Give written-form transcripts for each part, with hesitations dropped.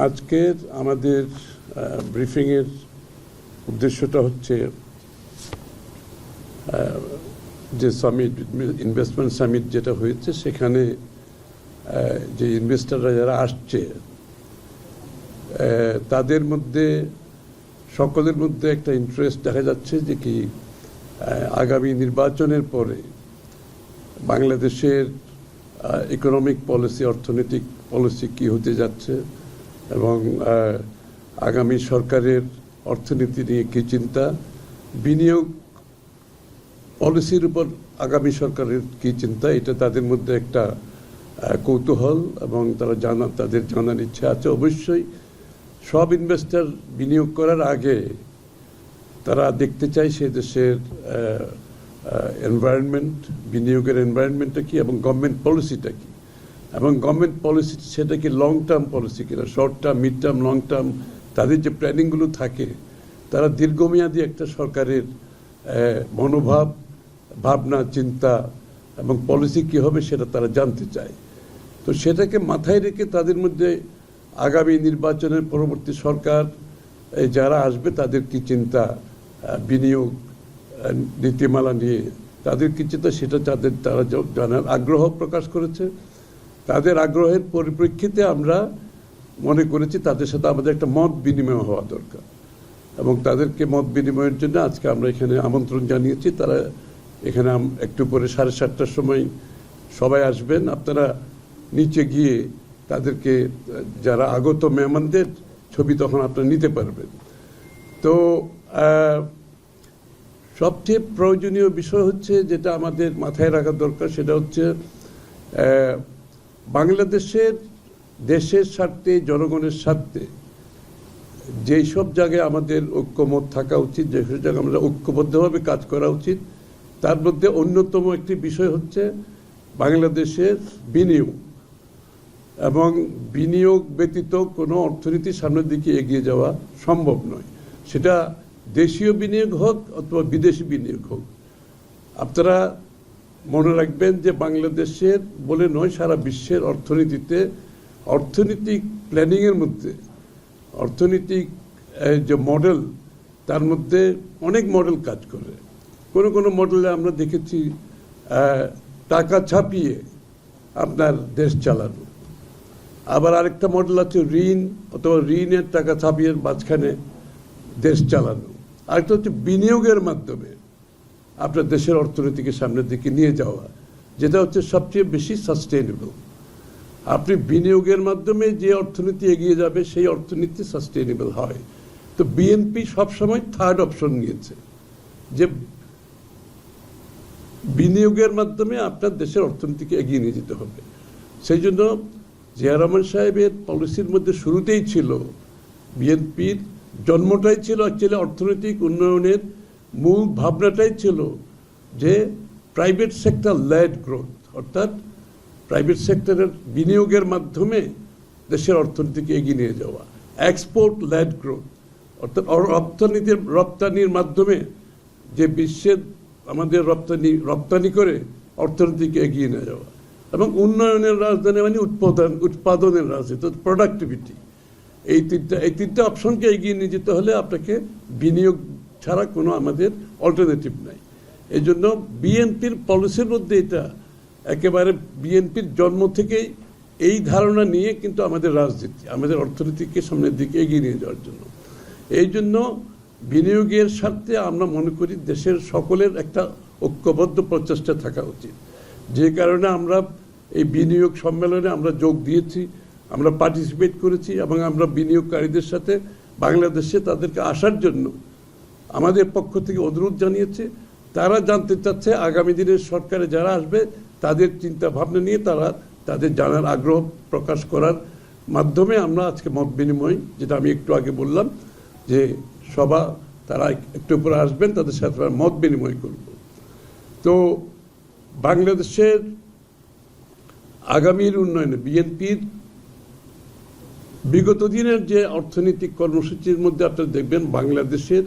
আজকের আমাদের ব্রিফিংয়ের উদ্দেশ্যটা হচ্ছে যে সামিট, ইনভেস্টমেন্ট সামিট যেটা হয়েছে, সেখানে যে ইনভেস্টররা যারা আসছে তাদের মধ্যে সকলের মধ্যে একটা ইন্টারেস্ট দেখা যাচ্ছে যে কি আগামী নির্বাচনের পরে বাংলাদেশের ইকোনমিক পলিসি, অর্থনৈতিক পলিসি কি হতে যাচ্ছে এবং আগামী সরকারের অর্থনীতি নিয়ে কী চিন্তা, বিনিয়োগ পলিসির উপর আগামী সরকারের কী চিন্তা, এটা তাদের মধ্যে একটা কৌতূহল এবং তাদের জানার ইচ্ছা আছে। অবশ্যই সব ইনভেস্টর বিনিয়োগ করার আগে তারা দেখতে চায় সে দেশের এনভায়রনমেন্ট, বিনিয়োগের এনভায়রনমেন্টটা কী এবং গভর্নমেন্ট পলিসিটা কী, এবং গভর্নমেন্ট পলিসি সেটা কি লং টার্ম পলিসি কিনা, short term, mid term, long term, তাদের যে প্ল্যানিংগুলো থাকে, তারা দীর্ঘমেয়াদী একটা সরকারের মনোভাব, ভাবনা, চিন্তা এবং পলিসি কী হবে সেটা তারা জানতে চায়। তো সেটাকে মাথায় রেখে তাদের মধ্যে আগামী নির্বাচনের পরবর্তী সরকার যারা আসবে তাদের কি চিন্তা, বিনিয়োগ নীতিমালা নিয়ে তাদের কি চিন্তা, সেটা তারা জানার আগ্রহ প্রকাশ করেছে। তাদের আগ্রহের পরিপ্রেক্ষিতে আমরা মনে করেছি তাদের সাথে আমাদের একটা মত বিনিময় হওয়া দরকার এবং তাদেরকে মত বিনিময়ের জন্য আজকে আমরা এখানে আমন্ত্রণ জানিয়েছি। তারা এখানে একটু পরে 7:30টার সময় সবাই আসবেন। আপনারা নিচে গিয়ে তাদেরকে, যারা আগত মেহমানদের ছবি তখন আপনারা নিতে পারবেন। তো সবচেয়ে প্রয়োজনীয় বিষয় হচ্ছে যেটা আমাদের মাথায় রাখা দরকার, সেটা হচ্ছে বাংলাদেশের দেশের স্বার্থে, জনগণের স্বার্থে যেই সব জায়গায় আমাদের ঐক্যমত থাকা উচিত, যেসব জায়গায় আমরা ঐক্যবদ্ধভাবে কাজ করা উচিত, তার মধ্যে অন্যতম একটি বিষয় হচ্ছে বাংলাদেশের বিনিয়োগ, এবং বিনিয়োগ ব্যতীত কোনো অর্থনীতি সামনের দিকে এগিয়ে যাওয়া সম্ভব নয়। সেটা দেশীয় বিনিয়োগ হোক অথবা বিদেশি বিনিয়োগ হোক। আপনারা মনে রাখবেন যে বাংলাদেশের বলে নয়, সারা বিশ্বের অর্থনীতিতে, অর্থনৈতিক প্ল্যানিংয়ের মধ্যে, অর্থনৈতিক যে মডেল, তার মধ্যে অনেক মডেল কাজ করে। কোনো মডেলে আমরা দেখেছি টাকা ছাপিয়ে আপনার দেশ চালানো, আবার আরেকটা মডেল আছে ঋণ অথবা ঋণের টাকা ছাপিয়ে মাঝখানে দেশ চালানো, আরেকটা হচ্ছে বিনিয়োগের মাধ্যমে আপনার দেশের অর্থনীতিকে সামনের দিকে নিয়ে যাওয়া, যেটা হচ্ছে সবচেয়ে বেশি সাস্টেইনেবল। আপনি বিনিয়োগের মাধ্যমে যে অর্থনীতি এগিয়ে যাবে সেই অর্থনীতি সাস্টেইনেবল হয়। তো বিএনপি সবসময় থার্ড অপশন নিয়েছে যে বিনিয়োগের মাধ্যমে আপনার দেশের অর্থনীতিকে এগিয়ে নিয়ে যেতে হবে। সেই জন্য জিয়া রহমান সাহেবের পলিসির মধ্যে শুরুতেই ছিল, বিএনপির জন্মটাই ছিল অ্যাকচুয়ালি অর্থনৈতিক উন্নয়নের মূল ভাবনাটাই ছিল যে প্রাইভেট সেক্টর লেড গ্রোথ, অর্থাৎ প্রাইভেট সেক্টরের বিনিয়োগের মাধ্যমে দেশের অর্থনীতিকে এগিয়ে নিয়ে যাওয়া, এক্সপোর্ট লেড গ্রোথ, অর্থাৎ রপ্তানির মাধ্যমে যে বিশ্বের আমাদের রপ্তানি করে অর্থনীতিকে এগিয়ে নিয়ে যাওয়া, এবং উন্নয়নের রাজধানী মানে উৎপাদনের রাজনীতি, প্রোডাক্টিভিটি। এই তিনটা অপশনকে এগিয়ে নিয়ে যেতে হলে আপনাকে বিনিয়োগ ছাড়া কোনো আমাদের অল্টারনেটিভ নাই। এই জন্য বিএনপির পলিসির মধ্যে এটা একেবারে বিএনপির জন্ম থেকেই এই ধারণা নিয়ে কিন্তু আমাদের রাজনীতি, আমাদের অর্থনীতিকে সামনের দিকে এগিয়ে নিয়ে যাওয়ার জন্য। এই জন্য বিনিয়োগের স্বার্থে আমরা মনে করি দেশের সকলের একটা ঐক্যবদ্ধ প্রচেষ্টা থাকা উচিত। যে কারণে আমরা এই বিনিয়োগ সম্মেলনে আমরা যোগ দিয়েছি, আমরা পার্টিসিপেট করেছি এবং আমরা বিনিয়োগকারীদের সাথে বাংলাদেশে তাদেরকে আসার জন্য আমাদের পক্ষ থেকে অনুরোধ জানিয়েছে। তারা জানতে চাচ্ছে আগামী দিনের সরকারে যারা আসবে তাদের চিন্তা ভাবনা নিয়ে তারা তাদের জানার আগ্রহ প্রকাশ করার মাধ্যমে আমরা আজকে মত বিনিময়, যেটা আমি একটু আগে বললাম যে সভা, তারা একটু পরে আসবেন, তাদের সাথে মত বিনিময় করব। তো বাংলাদেশের আগামীর উন্নয়নে বিএনপির বিগত দিনের যে অর্থনৈতিক কর্মসূচির মধ্যে আপনারা দেখবেন বাংলাদেশের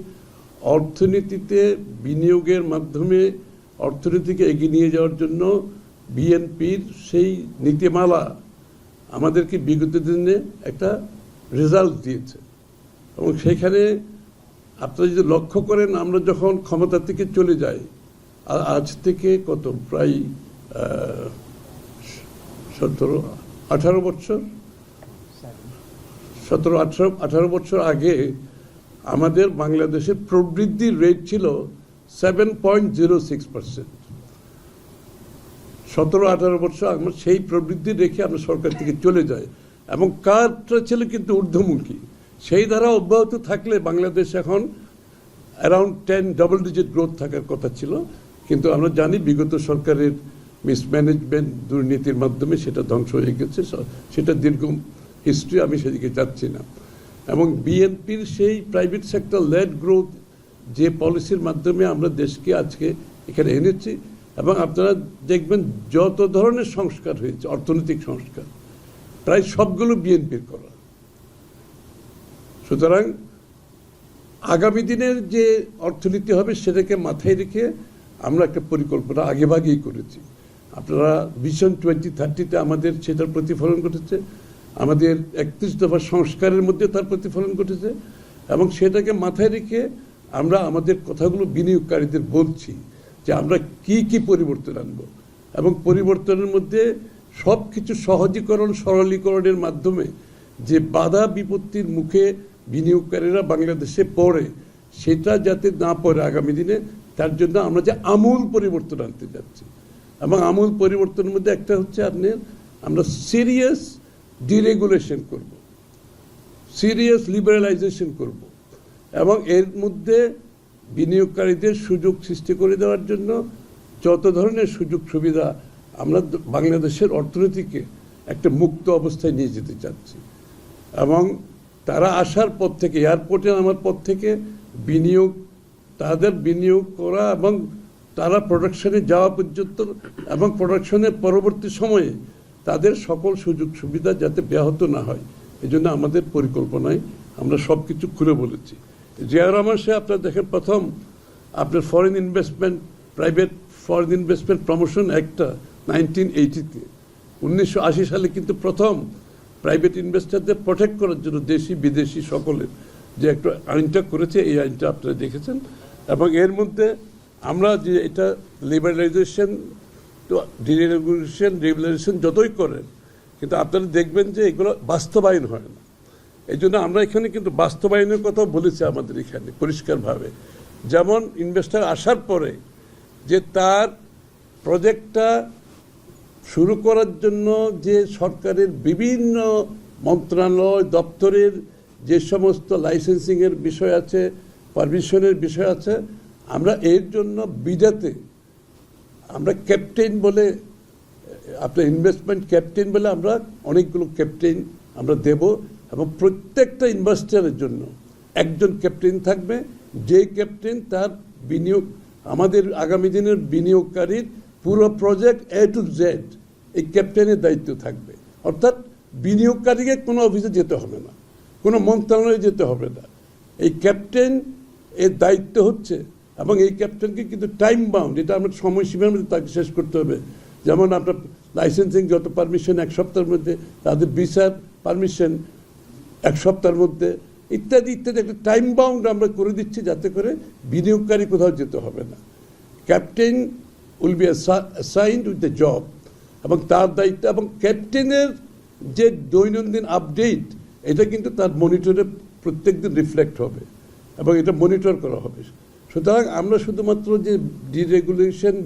অর্থনীতিতে বিনিয়োগের মাধ্যমে অর্থনীতিকে এগিয়ে নিয়ে যাওয়ার জন্য বিএনপির সেই নীতিমালা আমাদেরকে বিগত দিনে একটা রেজাল্ট দিয়েছে। এবং সেখানে আপনারা যদি লক্ষ্য করেন, আমরা যখন ক্ষমতা থেকে চলে যাই, আজ থেকে কত প্রায় 17-18 বছর, 17-18 বছর আগে আমাদের বাংলাদেশের প্রবৃদ্ধির রেট ছিল 7.06%। 17-18 বছর আমরা সেই প্রবৃদ্ধি রেখে আমরা সরকার থেকে চলে যাই, এবং কারটা ছিল কিন্তু ঊর্ধ্বমুখী। সেই দ্বারা অব্যাহত থাকলে বাংলাদেশ এখন অ্যারাউন্ড 10 ডাবল ডিজিট গ্রোথ থাকার কথা ছিল, কিন্তু আমরা জানি বিগত সরকারের মিসম্যানেজমেন্ট, দুর্নীতির মাধ্যমে সেটা ধ্বংস হয়ে গেছে। সেটা দীর্ঘ হিস্ট্রি, আমি সেদিকে যাচ্ছি না। এবং বিএনপির সেই প্রাইভেট সেক্টর লেড গ্রোথ যে পলিসির মাধ্যমে আমরা দেশকে আজকে এখানে এনেছি, এবং আপনারা দেখবেন যত ধরনের সংস্কার হয়েছে, অর্থনৈতিক সংস্কার, প্রায় সবগুলো বিএনপির করা। সুতরাং আগামী দিনের যে অর্থনীতি হবে সেটাকে মাথায় রেখে আমরা একটা পরিকল্পনা আগেভাগেই করেছি। আপনারা ভিশন 2030-তে আমাদের সেটার প্রতিফলন ঘটেছে, আমাদের 31 দফা সংস্কারের মধ্যে তার প্রতিফলন ঘটেছে, এবং সেটাকে মাথায় রেখে আমরা আমাদের কথাগুলো বিনিয়োগকারীদের বলছি যে আমরা কি কি পরিবর্তন আনব, এবং পরিবর্তনের মধ্যে সব কিছু সহজীকরণ, সরলীকরণের মাধ্যমে যে বাধা বিপত্তির মুখে বিনিয়োগকারীরা বাংলাদেশে পড়ে, সেটা যাতে না পড়ে আগামী দিনে, তার জন্য আমরা যে আমূল পরিবর্তন আনতে যাচ্ছি। এবং আমূল পরিবর্তনের মধ্যে একটা হচ্ছে আমরা সিরিয়াস ডিরেগুলেশন করব, সিরিয়াস লিবারালাইজেশন করব, এবং এর মধ্যে বিনিয়োগকারীদের সুযোগ সৃষ্টি করে দেওয়ার জন্য যত ধরনের সুযোগ সুবিধা আমরা বাংলাদেশের অর্থনীতিকে একটা মুক্ত অবস্থায় নিয়ে যেতে চাচ্ছি। এবং তারা আসার পর থেকে, এয়ারপোর্টে নামার পর থেকে তাদের বিনিয়োগ করা এবং তারা প্রোডাকশনে যাওয়া পর্যন্ত এবং প্রোডাকশনের পরবর্তী সময়ে তাদের সকল সুযোগ সুবিধা যাতে ব্যাহত না হয়, এই জন্য আমাদের পরিকল্পনায় আমরা সব কিছু খুলে বলেছি। জিয়া রহমান সাহেব, আপনারা দেখেন, প্রথম আপনার foreign investment, private foreign investment promotion অ্যাক্টটা 1980-তে, 1980 সালে কিন্তু প্রথম প্রাইভেট ইনভেস্টারদের প্রোটেক্ট করার জন্য দেশি বিদেশি সকলের যে একটা আইনটা করেছে, এই আইনটা আপনারা দেখেছেন। এবং এর মধ্যে আমরা যে এটা লিবারালাইজেশন, তো রেগুলেশন যতই করেন, কিন্তু আপনারা দেখবেন যে এগুলো বাস্তবায়ন হয় না। এই জন্য আমরা এখানে কিন্তু বাস্তবায়নের কথাও বলেছি আমাদের এখানে পরিষ্কারভাবে। যেমন ইনভেস্টার আসার পরে যে তার প্রজেক্টটা শুরু করার জন্য যে সরকারের বিভিন্ন মন্ত্রণালয় দপ্তরের যে সমস্ত লাইসেন্সিংয়ের বিষয় আছে, পারমিশনের বিষয় আছে, আমরা এর জন্য বিজাতে আমরা ক্যাপ্টেন বলে, আপনার ইনভেস্টমেন্ট ক্যাপ্টেন বলে আমরা অনেকগুলো ক্যাপ্টেন আমরা দেব, এবং প্রত্যেকটা ইনভেস্টারের জন্য একজন ক্যাপ্টেন থাকবে, যে ক্যাপ্টেন তার বিনিয়োগ, আমাদের আগামী দিনের বিনিয়োগকারীর পুরো প্রজেক্ট A to Z এই ক্যাপ্টেনের দায়িত্ব থাকবে। অর্থাৎ বিনিয়োগকারীকে কোনো অফিসে যেতে হবে না, কোনো মন্ত্রণালয়ে যেতে হবে না, এই ক্যাপ্টেন এর দায়িত্ব হচ্ছে। এবং এই ক্যাপ্টেনকে কিন্তু টাইম বাউন্ড, এটা আমরা সময়সীমার মধ্যে তাকে শেষ করতে হবে। যেমন আপনার লাইসেন্সিং যত পারমিশন 1 সপ্তাহের মধ্যে, তাদের ভিসার পারমিশন 1 সপ্তাহের মধ্যে, ইত্যাদি ইত্যাদি একটা টাইম বাউন্ড আমরা করে দিচ্ছি, যাতে করে বিনিয়োগকারী কোথাও যেতে হবে না। Captain will be assigned with the job, এবং তার দায়িত্ব, এবং ক্যাপ্টেনের যে দৈনন্দিন আপডেট, এটা কিন্তু তার মনিটরে প্রত্যেক দিন রিফ্লেক্ট হবে, এবং এটা মনিটর করা হবে। সুতরাং আমরা শুধুমাত্র যে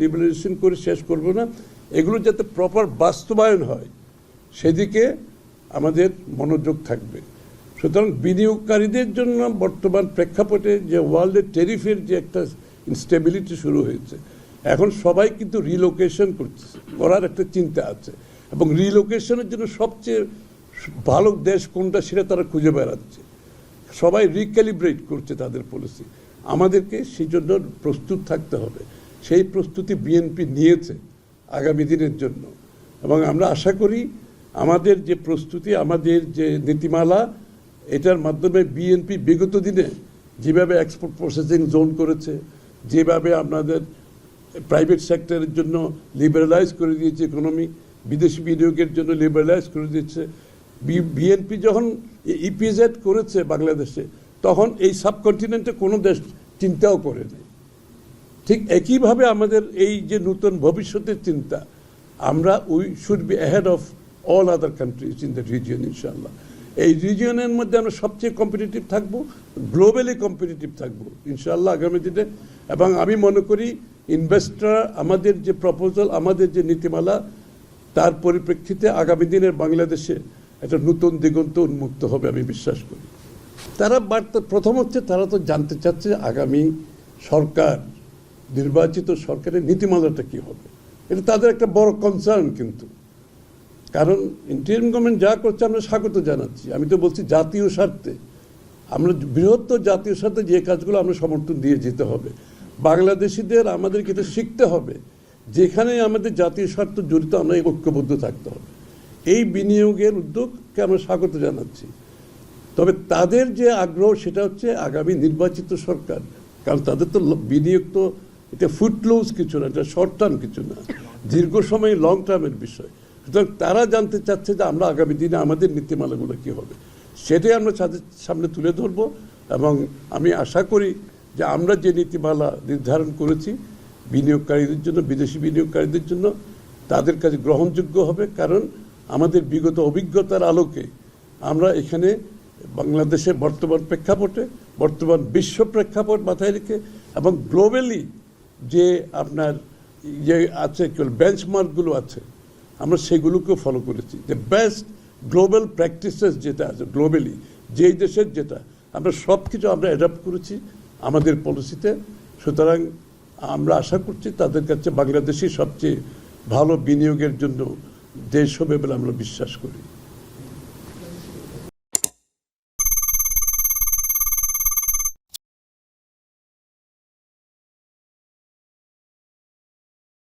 লিবারেশন করে শেষ করব না, এগুলো যাতে প্রপার বাস্তবায়ন হয় সেদিকে আমাদের মনোযোগ থাকবে। সুতরাং বিনিয়োগকারীদের জন্য বর্তমান প্রেক্ষাপটে যে ওয়ার্ল্ডের টেরিফের যে একটা ইনস্টেবিলিটি শুরু হয়েছে, এখন সবাই কিন্তু রিলোকেশন করার একটা চিন্তা আছে, এবং রিলোকেশনের জন্য সবচেয়ে ভালো দেশ কোনটা সেটা তারা খুঁজে বেড়াচ্ছে। সবাই রিক্যালিব্রেট করছে তাদের পলিসি। আমাদেরকে সেই জন্য প্রস্তুত থাকতে হবে। সেই প্রস্তুতি বিএনপি নিয়েছে আগামী দিনের জন্য, এবং আমরা আশা করি আমাদের যে প্রস্তুতি, আমাদের যে নীতিমালা, এটার মাধ্যমে বিএনপি বিগত দিনে যেভাবে এক্সপোর্ট প্রসেসিং জোন করেছে, যেভাবে আপনাদের প্রাইভেট সেক্টরের জন্য লিবারালাইজ করে দিয়েছে ইকোনমি, বিদেশি বিনিয়োগের জন্য লিবারালাইজ করে দিয়েছে, বিএনপি যখন ইপিজেড করেছে বাংলাদেশে, তখন এই সাবকন্টিনেন্টে কোনো দেশ চিন্তাও করেনি। ঠিক একইভাবে আমাদের এই যে নতুন ভবিষ্যতের চিন্তা, আমরা we should be ahead of all other countries in the region ইনশাআল্লাহ। এই রিজিয়নের মধ্যে আমরা সবচেয়ে কম্পিটিটিভ থাকবো, গ্লোবালি কম্পিটিটিভ থাকবো ইনশাআল্লাহ আগামী দিনে। এবং আমি মনে করি ইনভেস্টর আমাদের যে প্রপোজাল, আমাদের যে নীতিমালা, তার পরিপ্রেক্ষিতে আগামী দিনের বাংলাদেশে একটা নতুন দিগন্ত উন্মুক্ত হবে আমি বিশ্বাস করি। তারা বার্তা প্রথম হচ্ছে, তারা তো জানতে চাচ্ছে আগামী সরকার, নির্বাচিত সরকারের নীতিমালাটা কী হবে। এটা তাদের একটা বড় কনসার্ন। কিন্তু কারণ ইন্টারিম গভর্নমেন্ট যা করছে আমরা স্বাগত জানাচ্ছি। আমি তো বলছি জাতীয় স্বার্থে, আমরা বৃহত্তর জাতীয় স্বার্থে যে কাজগুলো আমরা সমর্থন দিয়ে যেতে হবে। বাংলাদেশিদের আমাদেরকে এটা শিখতে হবে, যেখানে আমাদের জাতীয় স্বার্থ জড়িত আমরা ঐক্যবদ্ধ থাকতে হবে। এই বিনিয়োগের উদ্যোগকে আমরা স্বাগত জানাচ্ছি। তবে তাদের যে আগ্রহ সেটা হচ্ছে আগামী নির্বাচিত সরকার, কারণ তাদের তো বিনিয়োগ তো এটা ফুটলোজ কিছু না, এটা শর্ট টার্ম কিছু না, দীর্ঘ সময় লং টার্মের বিষয়। সুতরাং তারা জানতে চাচ্ছে যে আমরা আগামী দিনে আমাদের নীতিমালাগুলো কী হবে, সেটাই আমরা তাদের সামনে তুলে ধরবো। এবং আমি আশা করি যে আমরা যে নীতিমালা নির্ধারণ করেছি বিনিয়োগকারীদের জন্য, বিদেশি বিনিয়োগকারীদের জন্য, তাদের কাছে গ্রহণযোগ্য হবে। কারণ আমাদের বিগত অভিজ্ঞতার আলোকে আমরা এখানে বাংলাদেশের বর্তমান প্রেক্ষাপটে, বর্তমান বিশ্ব প্রেক্ষাপট মাথায় রেখে এবং গ্লোবালি যে আপনার যে আছে বেঞ্চমার্কগুলো আছে, আমরা সেগুলোকেও ফলো করেছি। যে বেস্ট গ্লোবাল প্র্যাকটিসেস যেটা আছে গ্লোবালি, যেই দেশের যেটা, আমরা সব কিছু আমরা অ্যাডাপ্ট করেছি আমাদের পলিসিতে। সুতরাং আমরা আশা করছি তাদের কাছে বাংলাদেশই সবচেয়ে ভালো বিনিয়োগের জন্য দেশ হবে বলে আমরা বিশ্বাস করি।